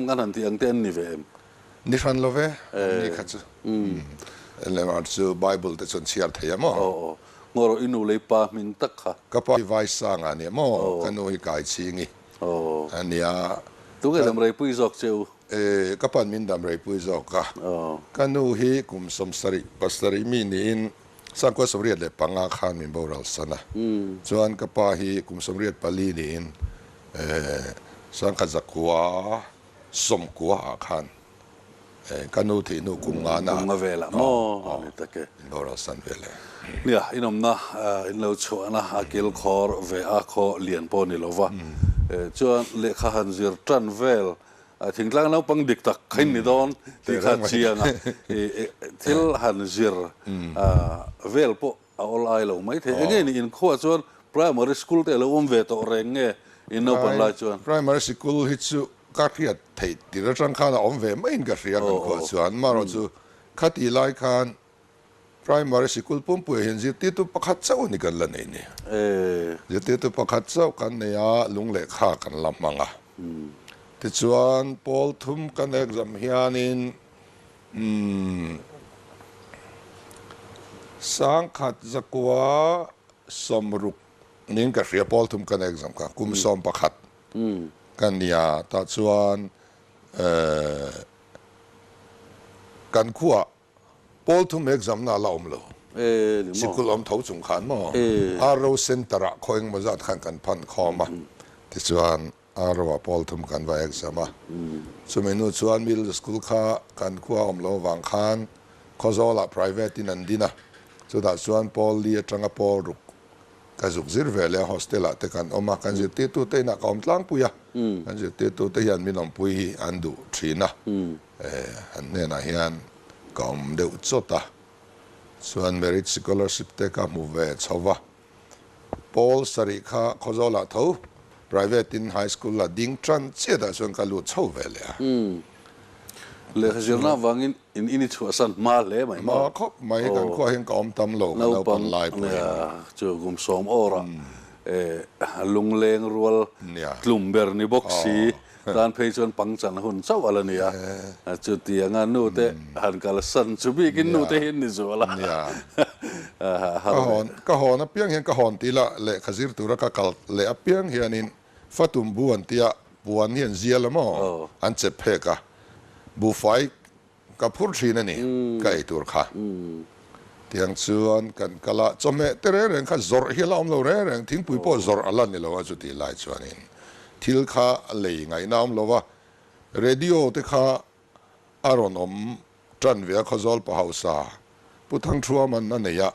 Ngân hàng thì anh tên như vậy. Ni ran lo ve ni kha chu le mar chu bible te chon chiar thei mo ngoro inu le pa min tak kha ka pa vai sang ani mo kanu hi kai chingi ania tu ge lam rei pui zok cheu ka pan min dam rei pui zok ka kanu hi kum som sari pasari mi ni in sang ko som riat le panga khan min boral sana chuan ka pa hi kum som riat pali ni in sang kha zakwa som kwa khan kanu thi nu kum nga na vela mo ani take boral san vele nia inom na in lo chuana akil khor ve a kho lian po ni lova chuan le kha han zir tran vel thingtlang no pang dik tak khain ni don ti kha chianga thil han zir vel po all ai lo mai the nge ni in kho chuan primary school te lo ve to reng nge in no pan la chuan primary school hi chu ka riat thei ti ra tang khan om ve mai ka ria kan kho chuan maro chu khati lai khan primary school pum pu hin ji ti tu pakhat chau ni kan la nei ni ji ti tu pakhat chau kan ne ya lung le kha kan lam manga ti chuan pol thum kan exam hianin sang khat zakwa somruk nin ka ria pol thum kan exam ka kum som pakhat kan nia ta chuan kan khuwa pol thum exam na la om lo sikul om thau chung khan mo aro center a khoing ma zat khan kan phan khoma ti chuan aro pol thum kan va exam a chumenu chuan middle school kha kan khuwa om lo wang khan khozola private in andina so da chuan pol li atanga pol ruk ka zuk zir vele hostela te kan oma kan zir te tu te na kaum tlang puya kan zir te tu te hian minom pui andu thina an ne na hian kaum deuh chota chuan merit scholarship te ka mu ve chowa pol sari kha khozola tho private in high school la ding tran che da chuan ka lu chho vele le khajirna wangin in ini chu asan ma le mai ma khop mai kan kho hen kaum tam lo kan pan lai pu chu gum som ora lung leng rual tlumber ni boxi dan phei chon pangchan hun chau ala nia chu tianga nu te han kal san chu bi kin nu te hin ni zo ala ka hon apiang hen ka hon ti la le khazir tura ka kal le apiang hianin fatum buan tia buan hian zialamo an che pheka bu fai ka phur thina ni ka itur kha tiang chuan kan kala chome tere reng kha zor hi la om lo re reng thing pui po zor alan ni lo wa chu ti lai chuanin thil kha lei ngai nam lo wa radio te kha aron om tran ve kha zol pa hausa puthang thua man na ne ya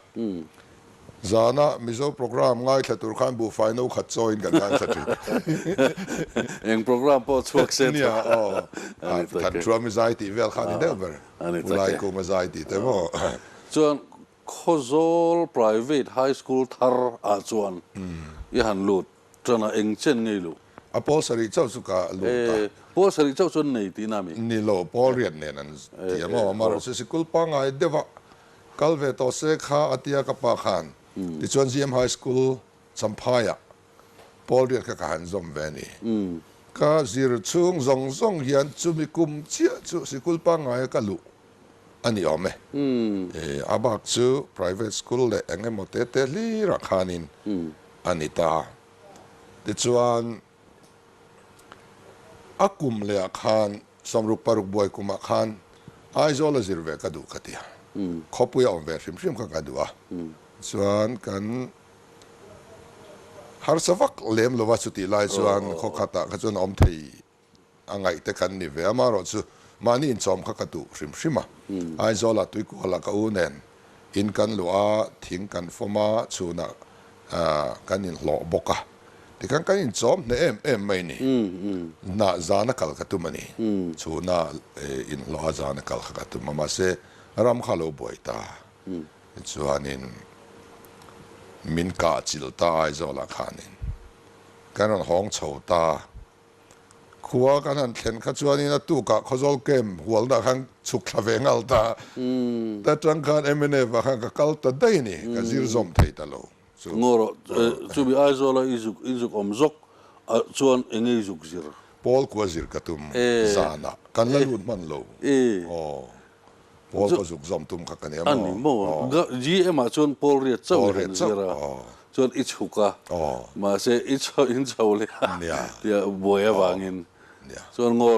zana mizo program ngai thatur khan bu fai no kha join kan dan thati eng program po chuak set nia kan thua mi zai ti vel khan de ber ulai ko ma zai ti te mo chuan khozol private high school thar a chuan i han lut trana eng chen ngei lu a pol sari chau su ka lu ta pol sari chau chun nei ti na mi ni lo pol riat ne nan ti mo mar se sikul pa ngai deva kalve to se kha atia ka pa khan ti chuan gm high school champhaya pol riat ka han zom ve ni ka zir chung zong zong hian chumi kum chia chu sikul pa ngai ka lu ani ome abak chu private school le engemo te te li ra khanin anita ti chuan akum le khan somruk paruk boy kuma khan aizola zirve ka du khatia khopuya om ve rim ka dua chuan kan har savak lem lo wasuti lai chuan khokhata ka chuan om thei angai te kan ni ve amaro chu mani in chom kha ka tu rim aizola tui ko la ka unen in kan lua thing kan foma chuna kan in lo boka ti kan in chom ne em mai ni na zana kal ka tu mani chuna in lo zana kal ka tu mama se ram khalo boita chuanin min ka chil ta aizola khanin kan hong chhota khuwa kan han thlen kha chuanin tu ka khozol kem hual da khang chuk thavengal ta ta tang khan emene wa khang ka kal ta dai ni ka zir zom thei ta lo ngoro chu bi aizola izuk omzok chuan engei zuk zir Paul ko zir katum zana kan lalut man lo oh Paul ko zuk zom tum ka kanอันนี้มั้งก็GMชวนพอลเรียเจ้าเห็นสิระชวนอิจฉุกะมาเสียอิจฉาอินเจ้าเลยเดี๋ยวบัววางินชวนงอ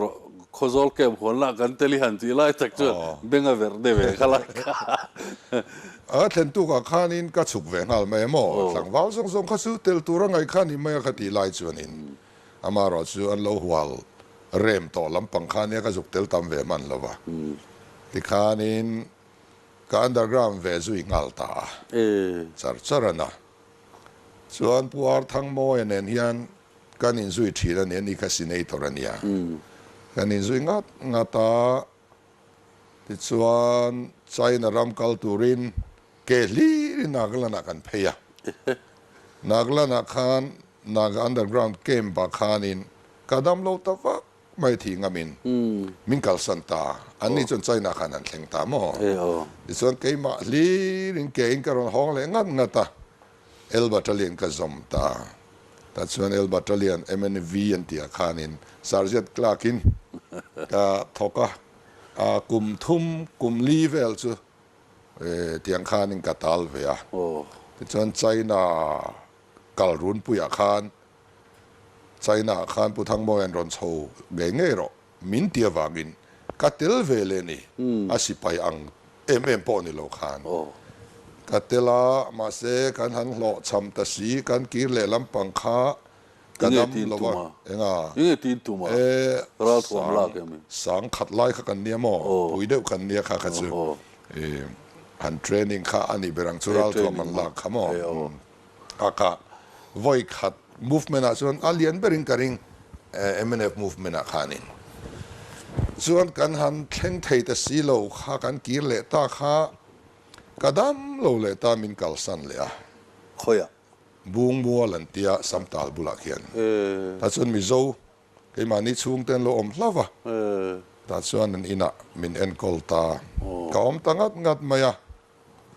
โคซอลเก็บหัวละกันเตลิหันทีไล่ตักชวนเบงเวร์เดเวขลักเทนตุกข้านินก็สุกเวงalไม่หมอสังวาวส่งข้าสู้เตลตัวรังไงข้านินไม่ก็ตีไล่ชวนินอามารอชวนโลหัวเริ่มต่อลำปังข้านี่ก็สุกเตลตามเวมันแล้ววะที่ข้านินก็อันเดอร์กราวด์เวซุยงัลตาจาร์นะส่วนผู้อาร์ทั้งโมยเนี่ยฮียนกันอินซุยทีละเนี่ยนี่ก็สินเอตระเนี่ยกันอินซุยงัดตาที่ส่วนใจนรำกัลตูรินเกลีนักละนักกันเพียนักละนักขันนักอันเดอร์กราวด์เกมบักขันินกระดมโลตฟักไม่ทิ้งมินกัลสันตาอันนี้จนใจนักขันนั่นเข่งตามอที่ส่วนเกมลีรินเกอินการห้องเลยงัดตาเอลบัตเลียนก็จอมตาแต่ส่วนเอลบัตเลียนMNVอันที่อาคานินซาร์เจตคลากินก็ทอกะกุมทุ่มกุมลีเวลซูที่อาคานินก็ตัลเวียแต่ส่วนไชน่ากลรุนปุยอาคารไชน่าอาคารปุทั้งโมยันรอนโชเงยโรมินเตียวากินก็เตลเวเลนี่อาศิไปอังปอนิโลคานกัตลามาเสกันหันหล่อชำตะสีกันกีเลลำปังค้ากันดำลวะยังไงตีนตุมาเราถ่วงลากยังมีสังขัดไล่กันเนี่ยมั้งปุยเดียวกันเนี่ยข้าขัดซูหันเทรนนิ่งข้าอันนี้เบรังสุราถ่วงมันลากข้ามั้งอากาศไว้ขัด movement ส่วนอาเลียนเบริงกันริงMNF movement ข้านี่ส่วนกันหันเข่งไทยตะสีโลข้ากันกีเลตาข้ากระดมโลเลตามินกัลสันเลยคอยบุงมัวลันเตียสัมตาลบุลักเฮียนแต่ส่วนมิโซเกมานิชุงเต็นโลอมลาวะแต่ส่วนนั้นอินะมินเอ็นกอลตาก็อมตั้งงัดมายา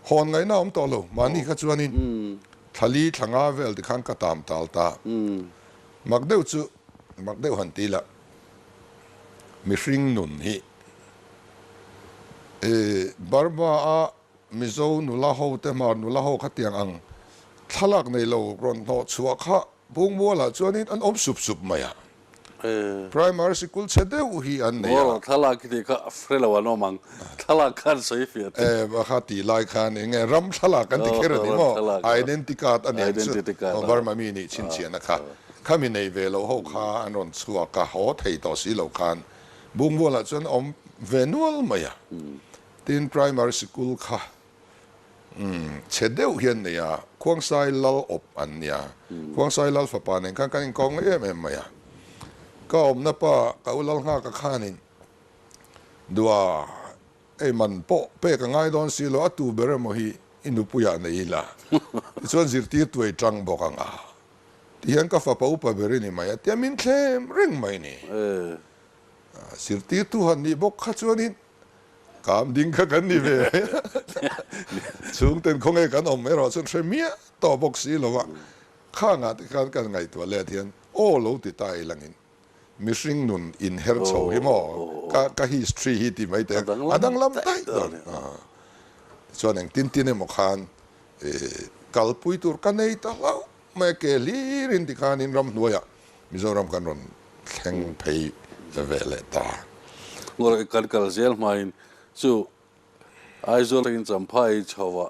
ฮอนไงน่าอมตอโลมานี่ก็ชวนนินทะลีทางอาเวลที่ข้างกระตามตาลตามักเดียวจูมักเดียวหันตีละมิริงนุนฮีบาร์บามิโซนุลาโฮเตมานุลาโฮขัดยังอังทลักในโลกรอนโตชัวข้าบุงมัวละจวนนี้อันอมสุบมาprimary school เสด็จฮีอันเนี่ยทลักที่ก็เฟรลวานอมังทลักกันใส่เฟียดว่าข้าตีไล่ขันยังไงรำทลักกันที่เคยได้มั้ง identity อันนี้สุดบาร์มามีนี่ชินเชียนะครับข้ามีในเวลโฮข้าอันนนชัวข้าหัวไทยต่อสิโลกันบุงมัวละจวนอมเวนัวมาทีน primary school ข้าเฉดเดียวเห็นเนี่ยควงไซลลอบอันเนี่ยควงไซลลฝาปานี่กันกองเอ็มมาก็อมนับว่าเขาลลง่ากับข้านี่ดูว่ามันโปะเป๊กง่ายตอนสิโลอัตูเบรมฮีอินุปุยานี่ละส่วนสิร์ตีตัวจังบอกง่าที่เห็นกับฝาปาอุปเบรินี่มาที่มินเคลมเร่งไม่นี่สิร์ตีตัวนี่บอกข้าชวนนี่กามดิ้งกันนี่เว้ยช่วงเต็นคงไอ้กันอมไม่รอส่วนเชื่อมีต่อบอกสิหรอวะข้างาที่กันไงตัวเลี้ยเทียนโอ้เราติดตายหลังอินมิสิงนุนอินเฮอร์โซฮิมอกะ history ฮิติไม่แต่ดังลำไต้ส่วนอย่างตินเนี่ยมกขันกัลปุยตุรกันในตะเล่าไม่เกลีรินติการินรำหน่วยมิโซรำกันรอนแข่งเพย์เวเลตางอร์กันเซลมาอินจู่ไอโซลกินจำพายชาวะ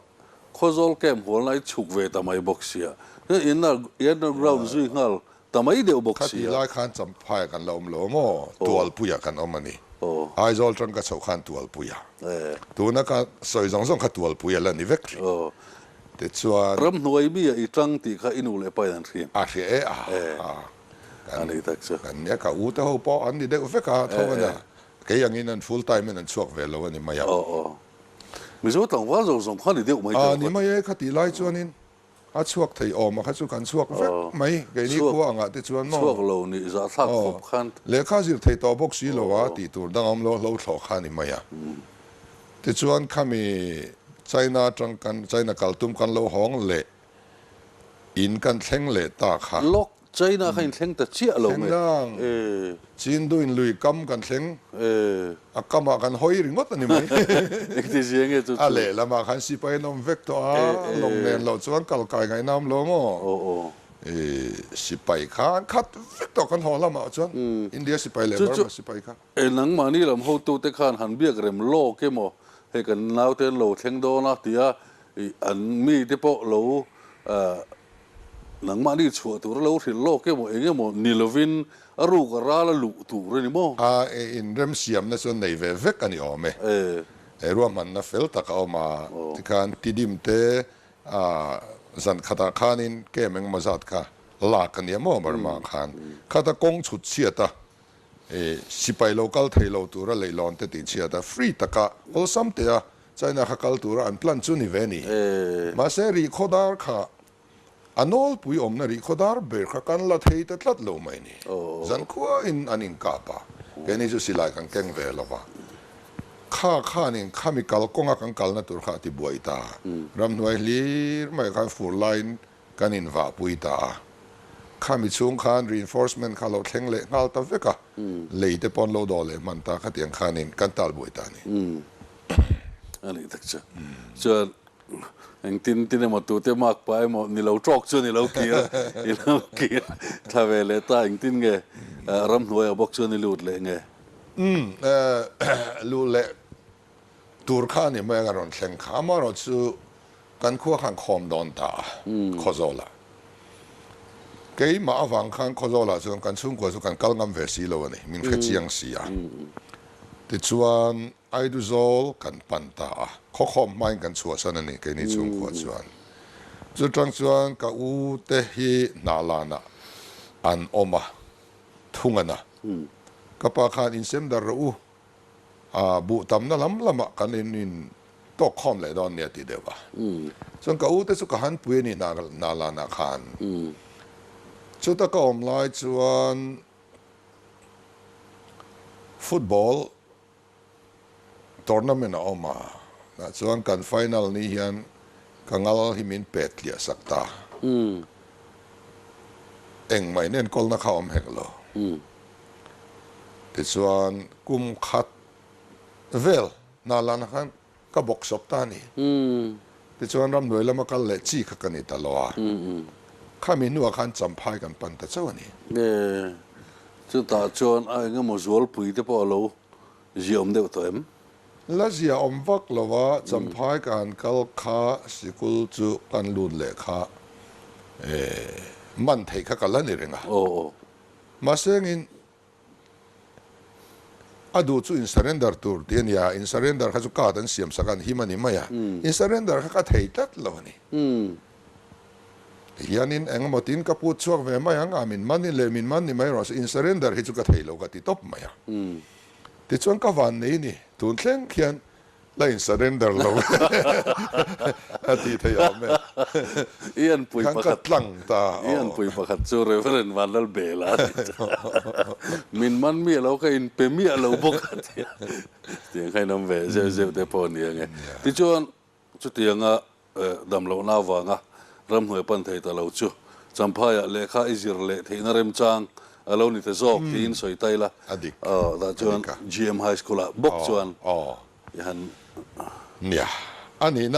โคโซลเกมหัวไล่ฉุกเวทำไมบอกเสียเนี่ยอินน่ะกราวด์ซุยงัลทำไมเดี๋ยวบอกเสียข้าที่ไล่ขันจำพายกันเราหล่อมั้งตัวปุยกันออกมานี่ไอโซลตรังก็ชาวขันตัวปุยตัวนั้นก็สอยจังขัดตัวปุยแล้วนี่เวกแต่ส่วนรำหน่วยมีอีตรังตีข้าอินูเลยไปนั่นสิอันนี้ตักกันเนี่ยก็อุตหัวปออันนี้เด็กเวกเท่านั้นแกอย่างนี้นั่น full time นั่นช่วงเวลาวันนี้ไม่ยากไม่ใช่ว่าต้องว่าเราสองคนนี่เดียวไม่ได้นี่ไม่ใช่ขัดตีไล่ชวนนี่ช่วงไทยออกมาขัดช่วงกันช่วงเวกไม่แกนี่กว้างอ่ะที่ชวนช่วงเรานี่จะทักขบขันเลี้ยข้าสิไทยต่อบอกสีเราว่าตีตัวดังอมเราถอดขันนี่ไม่ยากที่ชวนข้ามีใจน่าจังกันใจน่ากัลตุมกันเราห้องเละอินกันแข่งเละตาขาล็อก China khain thleng ta chia lo me chin duin lui kam kan thleng akama kan hoi ringot ani mai ekti jenge chu ale lama khan sipai nom vek to a long nen lo chuan kal kai ngai nam lo mo sipai khan khat vek to kan ho lama chuan India sipai le bar sipai kha nang mani lam ho tu te khan han biak rem lo ke mo he kan nau ten lo thleng do na tia an mi te po lo nang mani chu tu lo thil lo ke mo enge mo nilovin aru ka ra la lu tu re ni mo in rem siam na chuan nei ve vek ani ome ruam man na fel tak oma tikhan tidim te zan khata khanin ke meng mazat kha la kan ye mo barma khan khata kong chut chiata sipai local thailo tura leilon te ti chiata free taka olsam te a China khakal tura an plan chu ni veni ma se ri khodar kha anol pui omna ri khodar ber kha kan la thei ta tlat lo mai ni zan khuwa in anin ka pa ke ni chu silai kan keng ve lova kha nin chemical konga kan kalna tur kha ti buaita ram noi lir mai kan fur line kan in va puita khami chung khan reinforcement khalo thleng le ngal ta veka leite pon lo dole man ta kha tiang khanin kan tal buaita ni ani tak cha chuan anh tin mà tụi te mak pai mo ni lo trok chu ni lo ki thave le ta anh tin nge ram hnuai bok chu ni lut le nge lu le tur kha ni ma garon thleng kha ma ro chu kan khu khan khom don ta khozola ke ma awang khan khozola chu kan chung ko chu kan kal ngam ve si lo ni min kha chiang si a ti chuan aiduzol kan panta khokhom mai kan chua san ani ke ni chung kho chuan chu tang chuan ka u te hi nalana an oma thungana ka pa khan in sem dar u bu tam na lam lama kan in to khom le don ne ti dewa chuan ka u te chu ka han pui ni nalana khan chu ta ka om lai chuan football tournament oma na chuan kan final ni hian kangal himin pet lia sakta eng mai nen kol na khawm heklo ti chuan kum khat vel na lan khan ka box op ta ni ti chuan ram noi lama kal le chi kha kani ta lo a khami nu khan champhai kan pan ta chawani chu ta chuan ai nga mo zol pui te po lo ziom de to em lazia om vak lova champhai kan kal kha sikul chu kan lut le kha man thei kha kalani renga ma sengin adu chu in surrender tur tian ya in surrender kha chu ka dan siam sakan himani maya in surrender kha ka thei tat lo ni hianin engmotin ka pu chuak ve mai anga min mani le min mani mai ros in surrender hi chu ka thei lo ka ti top maya ti chuan ka van nei ni tun thleng khian la in surrender lo ati thei ame ian pui pakhat tlang ta ian pui pakhat chu reverend vandal bela min man mi lo ka in pe mi lo bok tiang khai nam ve je te pon ni nge ti chuan chu tianga dam lo na wanga ram hoi pan thei ta lo chu champhaya lekha izir le theina rem chang alo ni te zok tin soi taila da chuan GM high school bok chuan yan nia ani na